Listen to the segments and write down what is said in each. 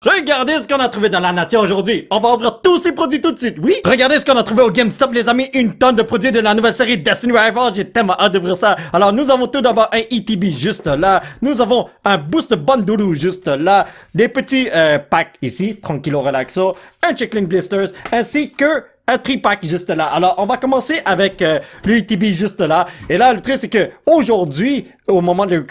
Regardez ce qu'on a trouvé dans la nature aujourd'hui. On va ouvrir tous ces produits tout de suite, oui? Regardez ce qu'on a trouvé au GameStop, les amis. Une tonne de produits de la nouvelle série Destiny Rivals. J'ai tellement hâte d'ouvrir ça. Alors, nous avons tout d'abord un ETB juste là. Nous avons un Boost Bundle juste là. Des petits packs ici, tranquillo relaxo. Un Chickling Blisters, ainsi que un tripack juste là. Alors, on va commencer avec le ETB juste là. Et là, le truc, c'est que aujourd'hui, au moment de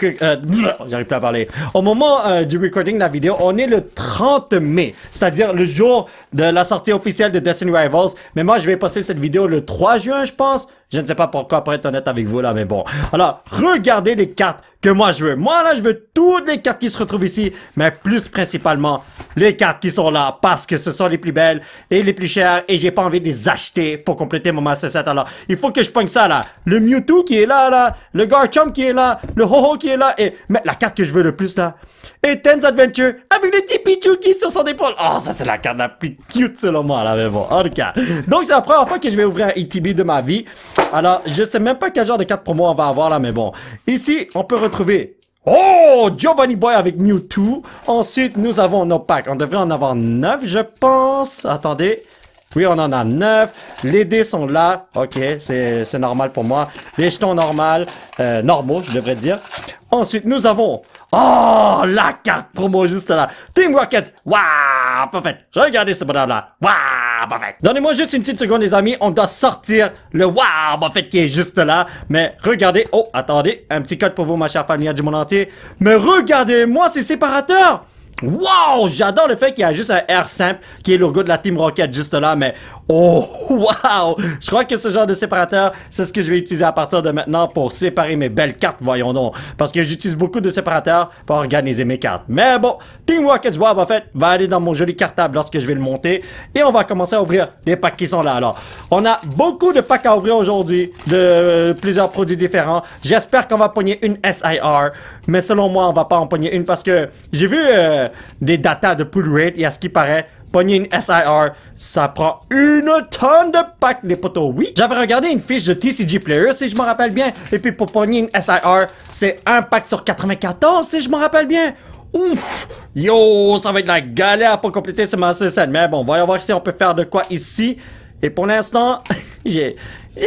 j'arrive plus à parler. Au moment du recording de la vidéo, on est le 30 mai, c'est-à-dire le jour de la sortie officielle de Destiny Rivals. Mais moi, je vais passer cette vidéo le 3 juin, je pense. Je ne sais pas pourquoi, pour être honnête avec vous là, mais bon. Alors, regardez les cartes que moi je veux. Moi là, je veux toutes les cartes qui se retrouvent ici, mais plus principalement les cartes qui sont là, parce que ce sont les plus belles et les plus chères, et j'ai pas envie de les acheter pour compléter mon Master Set. Alors, il faut que je pogne ça là. Le Mewtwo qui est là, le Garchomp qui est là, le Ho-Oh qui est là, et mais la carte que je veux le plus là, Eten's Adventure avec le petit Pichu qui est sur son épaule. Oh, ça c'est la carte la plus cute selon moi là, mais bon, en tout cas. Donc c'est la première fois que je vais ouvrir un ETB de ma vie. Alors, je sais même pas quel genre de carte promo on va avoir là, mais bon. Ici, on peut retrouver... Oh! Giovanni Boy avec Mewtwo. Ensuite, nous avons nos packs. On devrait en avoir 9, je pense. Attendez. Oui, on en a 9. Les dés sont là. Ok, c'est normal pour moi. Les jetons normaux, je devrais dire. Ensuite, nous avons... Oh, la carte promo juste là. Team Rockets. Waouh, parfait. Regardez ce bonhomme-là. Waouh, parfait. Donnez-moi juste une petite seconde, les amis. On doit sortir le waouh, parfait qui est juste là. Mais regardez. Oh, attendez. Un petit code pour vous, ma chère famille du monde entier. Mais regardez-moi ces séparateurs. Wow, j'adore le fait qu'il y a juste un R simple qui est le logo de la Team Rocket juste là, mais oh, wow, je crois que ce genre de séparateur, c'est ce que je vais utiliser à partir de maintenant pour séparer mes belles cartes, voyons donc, parce que j'utilise beaucoup de séparateurs pour organiser mes cartes. Mais bon, Team Rockets Wow, en fait, va aller dans mon joli cartable lorsque je vais le monter, et on va commencer à ouvrir les packs qui sont là. Alors, on a beaucoup de packs à ouvrir aujourd'hui, de plusieurs produits différents. J'espère qu'on va pogner une SIR, mais selon moi, on va pas en pogner une parce que j'ai vu des datas de pull rate, et à ce qui paraît, pogner une SIR, ça prend une tonne de packs, les potos. Oui, j'avais regardé une fiche de TCG Player, si je me rappelle bien, et puis pour pogner une SIR, c'est un pack sur 94, si je me rappelle bien. Ouf! Yo, ça va être la galère pour compléter ce Master Set, mais bon, voyons voir si on peut faire de quoi ici. Et pour l'instant, j'ai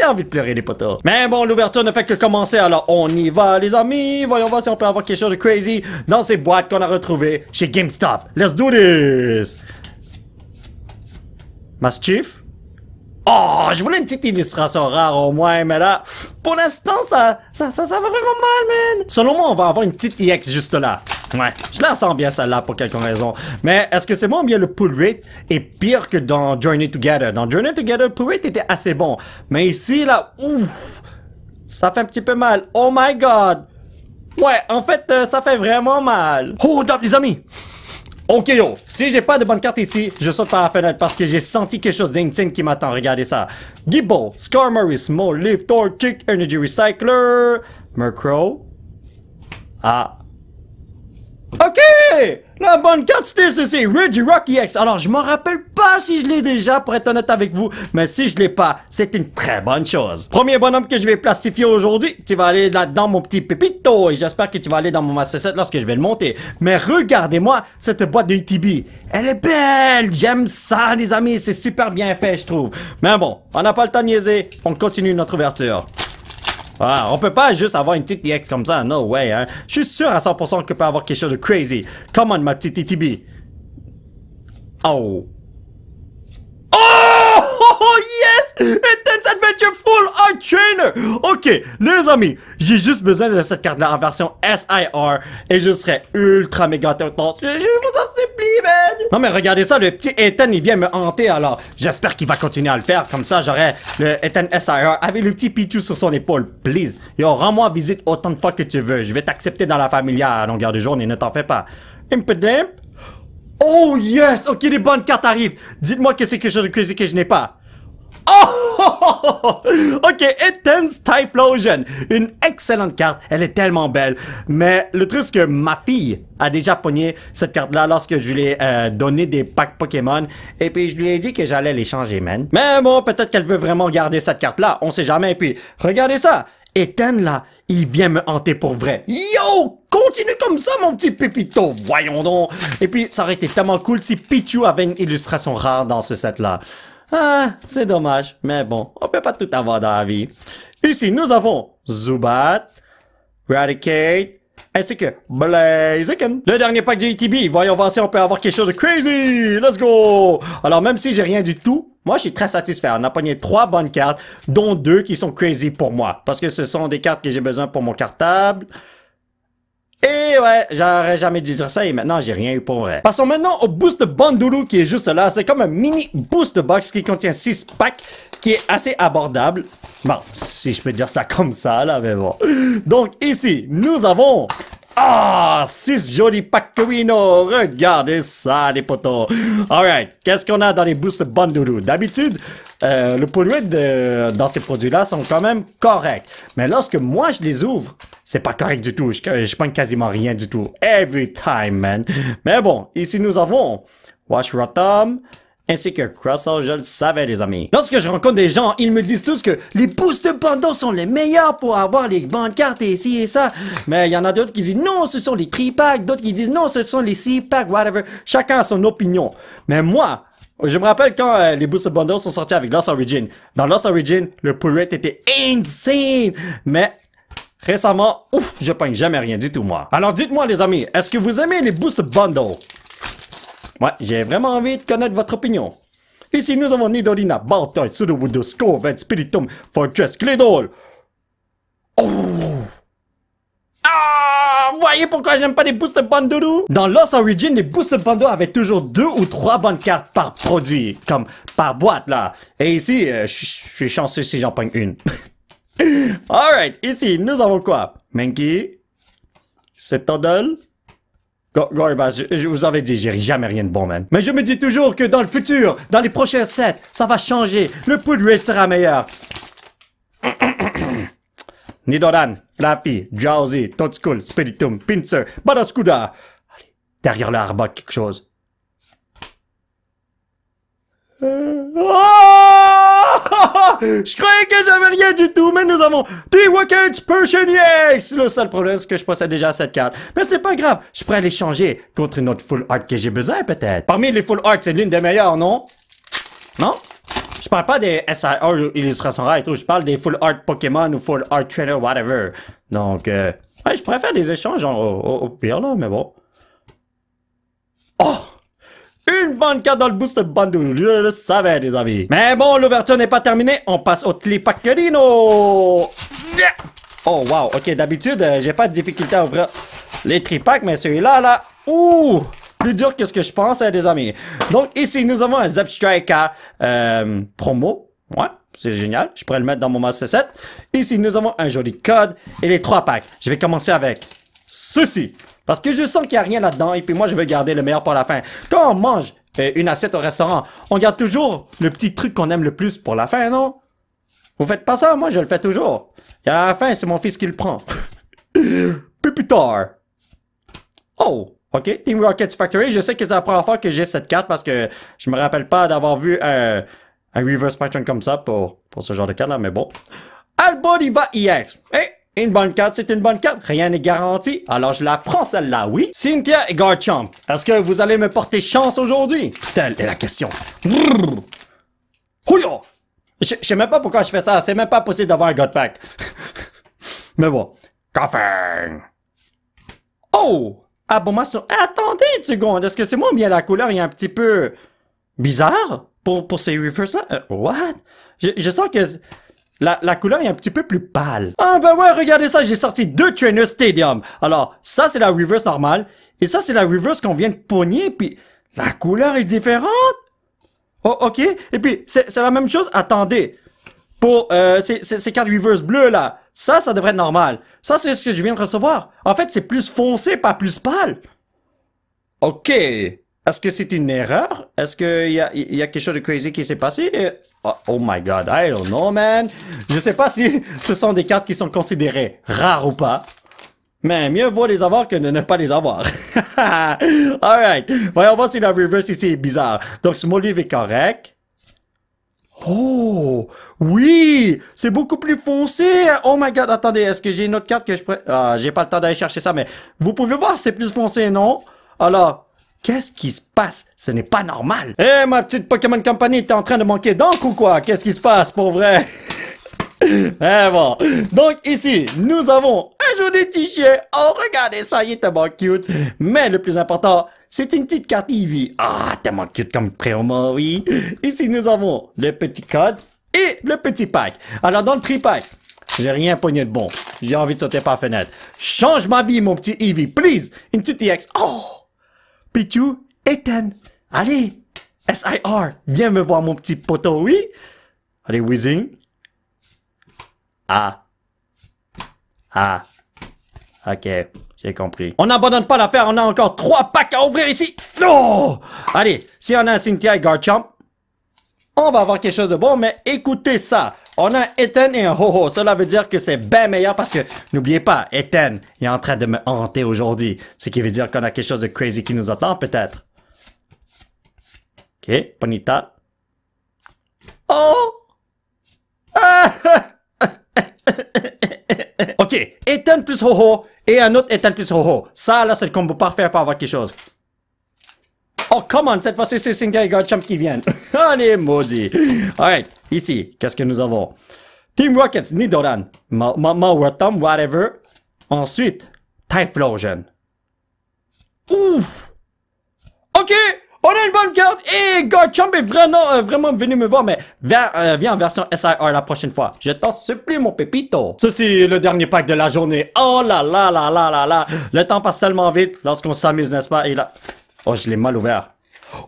envie de pleurer les potos. Mais bon, l'ouverture ne fait que commencer, alors on y va les amis. Voyons voir si on peut avoir quelque chose de crazy dans ces boîtes qu'on a retrouvées chez GameStop. Let's do this! Master Chief? Oh, je voulais une petite illustration rare au moins, mais là, pour l'instant, ça va vraiment mal, man. Selon moi, on va avoir une petite EX juste là. Ouais, je la sens bien celle-là pour quelque raison. Mais est-ce que c'est bon ou bien le pull rate est pire que dans Journey Together? Dans Journey Together, le pull rate était assez bon. Mais ici, là, ouf, ça fait un petit peu mal. Oh my god. Ouais, en fait, ça fait vraiment mal. Hold up, les amis. Ok yo, si j'ai pas de bonne carte ici, je saute par la fenêtre parce que j'ai senti quelque chose d'insigne qui m'attend. Regardez ça. Gibbo, Skarmory, Small Leaf, Torchic, Energy Recycler, Murkrow. Ah. Ok! La bonne carte c'était ceci, Regirock EX. Alors je me rappelle pas si je l'ai déjà pour être honnête avec vous, mais si je l'ai pas, c'est une très bonne chose. Premier bonhomme que je vais plastifier aujourd'hui, tu vas aller là-dedans mon petit pépito, et j'espère que tu vas aller dans mon Master Set lorsque je vais le monter. Mais regardez-moi cette boîte de ETB. Elle est belle! J'aime ça les amis, c'est super bien fait je trouve. Mais bon, on n'a pas le temps de niaiser, on continue notre ouverture. Ah, on peut pas juste avoir une petite EX comme ça, no way, hein. Je suis sûr à 100% qu'on peut avoir quelque chose de crazy. Come on, ma petite ETB. Oh. Oh, yes! Eten's Adventure Full Art Trainer! Ok, les amis, j'ai juste besoin de cette carte-là en version SIR et je serai ultra méga content. Je vous en supplie, man! Non mais regardez ça, le petit Eten, il vient me hanter, alors j'espère qu'il va continuer à le faire. Comme ça, j'aurai le Eten SIR avec le petit Pichu sur son épaule. Please, yo, rends-moi visite autant de fois que tu veux. Je vais t'accepter dans la famille à longueur de journée, ne t'en fais pas. Impedimp. Oh yes! Ok, les bonnes cartes arrivent. Dites-moi que c'est quelque chose de crazy que je n'ai pas. Oh! Ok, Eten's Typhlosion. Une excellente carte. Elle est tellement belle. Mais le truc, c'est que ma fille a déjà pogné cette carte-là lorsque je lui ai donné des packs Pokémon. Et puis, je lui ai dit que j'allais les changer, man. Mais bon, peut-être qu'elle veut vraiment garder cette carte-là. On sait jamais. Et puis, regardez ça. Ethan, là, il vient me hanter pour vrai. Yo! Continue comme ça, mon petit Pépito. Voyons donc. Et puis, ça aurait été tellement cool si Pichu avait une illustration rare dans ce set-là. Ah, c'est dommage. Mais bon, on peut pas tout avoir dans la vie. Ici, nous avons Zubat, Raticate, ainsi que Blaziken. Le dernier pack de ETB. Voyons voir si on peut avoir quelque chose de crazy. Let's go! Alors, même si j'ai rien du tout, moi, je suis très satisfait. On a pogné 3 bonnes cartes, dont 2 qui sont crazy pour moi. Parce que ce sont des cartes que j'ai besoin pour mon cartable. Et ouais, j'aurais jamais dû dire ça et maintenant j'ai rien eu pour vrai. Passons maintenant au Boost Bandulu qui est juste là. C'est comme un mini Boost Box qui contient 6 packs qui est assez abordable. Bon, si je peux dire ça comme ça là, mais bon. Donc ici, nous avons... Ah, 6 jolis Packerino. Regardez ça, les potos. Alright, qu'est-ce qu'on a dans les Boost Bandulu? D'habitude, le polluant dans ces produits-là sont quand même corrects. Mais lorsque moi, je les ouvre, c'est pas correct du tout. Je pogne quasiment rien du tout. Every time, man. Mais bon, ici, nous avons Wash Rotom, ainsi que Crustle, je le savais, les amis. Lorsque je rencontre des gens, ils me disent tous que les Boost Bundles sont les meilleurs pour avoir les bonnes cartes et ci et ça. Mais il y en a d'autres qui disent non, ce sont les 3-packs. D'autres qui disent non, ce sont les 6-packs, whatever. Chacun a son opinion. Mais moi, je me rappelle quand les Boost Bundles sont sortis avec Lost Origin. Dans Lost Origin, le pull rate était insane. Mais... récemment, ouf, je pogne jamais rien du tout, moi. Alors dites-moi, les amis, est-ce que vous aimez les Boost Bundles? Ouais, j'ai vraiment envie de connaître votre opinion. Ici, nous avons Nidorina, Baltoy, Sudowoodo, Scovet, Spiritomb, Fortress, Claydol. Oh! Ah! Voyez pourquoi j'aime pas les Boost Bundles? Dans Lost Origin, les Boost Bundles avaient toujours 2 ou 3 bonnes cartes par produit, comme par boîte, là. Et ici, je suis chanceux si j'en pogne une. Alright, ici, nous avons quoi? Mankey, Citadel, Garbage, je vous avais dit, j'ai jamais rien de bon, man. Mais je me dis toujours que dans le futur, dans les prochains sets, ça va changer. Le pull rate sera meilleur. Nidoran, Flappy, Drowsy, Toadstool, Spiritomb, Pinsir, Barraskewda. Allez, derrière l'arbre, quelque chose. Je croyais que j'avais rien du tout, mais nous avons T-Rocket Persian EX! Le seul problème, c'est que je possède déjà cette carte. Mais ce n'est pas grave, je pourrais l'échanger contre une autre full art que j'ai besoin, peut-être. Parmi les full art, c'est l'une des meilleures, non? Non? Je parle pas des SIR ou illustrations rares et tout, je parle des full art Pokémon ou full art trainer, whatever. Donc, ouais, je pourrais faire des échanges au pire, là, mais bon. Oh! Une bonne carte dans le Boost Bundle, je le savais, les amis. Mais bon, l'ouverture n'est pas terminée, on passe au Tlipackerino. Oh, wow, ok, d'habitude, j'ai pas de difficulté à ouvrir les tripacks, mais celui-là, là, ouh, plus dur que ce que je pense, les amis. Donc, ici, nous avons un Zebstrika promo. Ouais, c'est génial, je pourrais le mettre dans mon Master Set. Ici, nous avons un joli code et les 3 packs. Je vais commencer avec ceci. Parce que je sens qu'il n'y a rien là-dedans et puis moi je veux garder le meilleur pour la fin. Quand on mange une assiette au restaurant, on garde toujours le petit truc qu'on aime le plus pour la fin, non? Vous faites pas ça? Moi je le fais toujours. Et à la fin, c'est mon fils qui le prend. Pupitar. Oh, ok. Team Rocket Factory. Je sais que c'est la première fois que j'ai cette carte parce que je me rappelle pas d'avoir vu un reverse pattern comme ça pour ce genre de carte là, mais bon. Albodiva EX. Hey! Une bonne carte, c'est une bonne carte. Rien n'est garanti. Alors, je la prends celle-là, oui. Cynthia et Garchomp. Est-ce que vous allez me porter chance aujourd'hui? Telle est la question. Houyo! Je sais même pas pourquoi je fais ça. C'est même pas possible d'avoir un God Pack. Mais bon. Coffin! Oh! Abomasnow. Attendez une seconde. Est-ce que c'est moi ou bien la couleur est un petit peu bizarre pour ces reverses-là? What? Je sens que... La couleur est un petit peu plus pâle. Ah ben ouais, regardez ça, j'ai sorti 2 Trainer Stadium. Alors, ça c'est la reverse normale, et ça c'est la reverse qu'on vient de pogner, puis la couleur est différente. Oh, ok. Et puis, c'est la même chose, attendez. Pour ces cartes reverse bleues là, ça devrait être normal. Ça c'est ce que je viens de recevoir. En fait, c'est plus foncé, pas plus pâle. Ok. Est-ce que c'est une erreur? Est-ce qu'il y a quelque chose de crazy qui s'est passé? Oh my god, I don't know, man. Je sais pas si ce sont des cartes qui sont considérées rares ou pas. Mais mieux vaut les avoir que de ne pas les avoir. Alright. Voyons voir si la reverse ici est bizarre. Donc, Smoliv est correct. Oh, oui, c'est beaucoup plus foncé. Oh my god, attendez, est-ce que j'ai une autre carte que je pourrais... Ah, j'ai pas le temps d'aller chercher ça, mais vous pouvez voir, c'est plus foncé, non? Alors, qu'est-ce qui se passe? Ce n'est pas normal. Eh, ma petite Pokémon Company, t'es en train de manquer d'encre ou quoi? Qu'est-ce qui se passe, pour vrai? Eh bon, donc ici, nous avons un joli petit chien. Oh, regardez ça, il est tellement cute. Mais le plus important, c'est une petite carte Eevee. Ah, tellement cute comme préoma, oui. Ici, nous avons le petit code et le petit pack. Alors, dans le tri-pack, j'ai rien pogné de bon. J'ai envie de sauter par la fenêtre. Change ma vie, mon petit Eevee, please. Une petite EX. Oh! Pichou, Ethan. Allez, SIR, viens me voir, mon petit poteau, oui? Allez, Whizzing. Ah. Ah. Ok, j'ai compris. On n'abandonne pas l'affaire, on a encore 3 packs à ouvrir ici. Oh! Allez, si on a un Cynthia et Garchomp, on va avoir quelque chose de bon, mais écoutez ça. On a un Ethan et un Ho-Ho. Cela veut dire que c'est bien meilleur parce que, n'oubliez pas, Ethan est en train de me hanter aujourd'hui. Ce qui veut dire qu'on a quelque chose de crazy qui nous attend, peut-être. Ok, Ponyta. Oh! Ah! Ok, Ethan plus Ho-Ho et un autre Ethan plus Ho-Ho. Ça, là, c'est le combo parfait pour avoir quelque chose. Oh, come on, cette fois-ci, c'est Cynthia et Garchomp qui viennent. Allez, maudit. Alright, ici, qu'est-ce que nous avons? Team Rockets, Nidoran, Mawattom, whatever. Ensuite, Typhlosion. Ouf! Ok! On a une bonne carte et Garchomp est vraiment venu me voir, mais viens en version SIR la prochaine fois. Je t'en supplie, mon pépito. Ceci est le dernier pack de la journée. Oh là là là là là là. Le temps passe tellement vite lorsqu'on s'amuse, n'est-ce pas? Et là... Oh, je l'ai mal ouvert.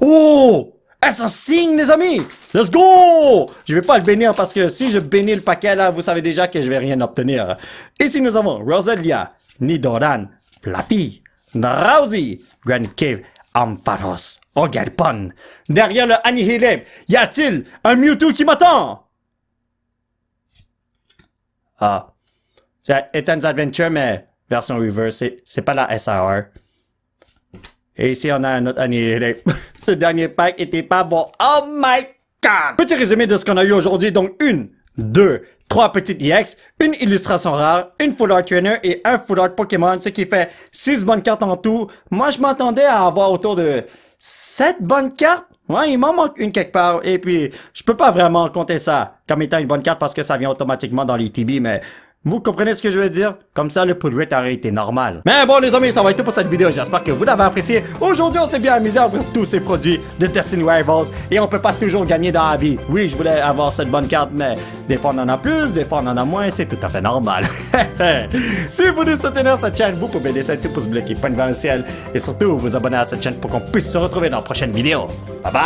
Oh! Est-ce un signe, les amis? Let's go! Je vais pas le bénir parce que si je bénis le paquet, là, vous savez déjà que je vais rien obtenir. Ici, nous avons Roselia, Nidoran, Fluffy, Drowsy, Grand Cave, Ampharos, Ogerpon. Derrière le Annihilate, y a-t-il un Mewtwo qui m'attend? Ah. C'est Ethan's Adventure, mais version reverse, c'est pas la SR. Et ici, on a un autre Annihilate. Ce dernier pack était pas bon. Oh my god! Petit résumé de ce qu'on a eu aujourd'hui. Donc, 1, 2, 3 petites EX, une illustration rare, une Full Art Trainer et un Full Art Pokémon, ce qui fait 6 bonnes cartes en tout. Moi, je m'attendais à avoir autour de 7 bonnes cartes. Ouais, il m'en manque une quelque part. Et puis, je peux pas vraiment compter ça comme étant une bonne carte parce que ça vient automatiquement dans l'ETB, mais... Vous comprenez ce que je veux dire? Comme ça, le pull rate aurait été normal. Mais bon, les amis, ça va être tout pour cette vidéo. J'espère que vous l'avez apprécié. Aujourd'hui, on s'est bien amusé à ouvrir tous ces produits de Destiny Rivals. Et on peut pas toujours gagner dans la vie. Oui, je voulais avoir cette bonne carte, mais des fois, on en a plus, des fois, on en a moins. C'est tout à fait normal. Si vous voulez soutenir cette chaîne, vous pouvez laisser un petit pouce bleu qui pointe vers le ciel. Et surtout, vous abonner à cette chaîne pour qu'on puisse se retrouver dans la prochaine vidéo. Bye bye!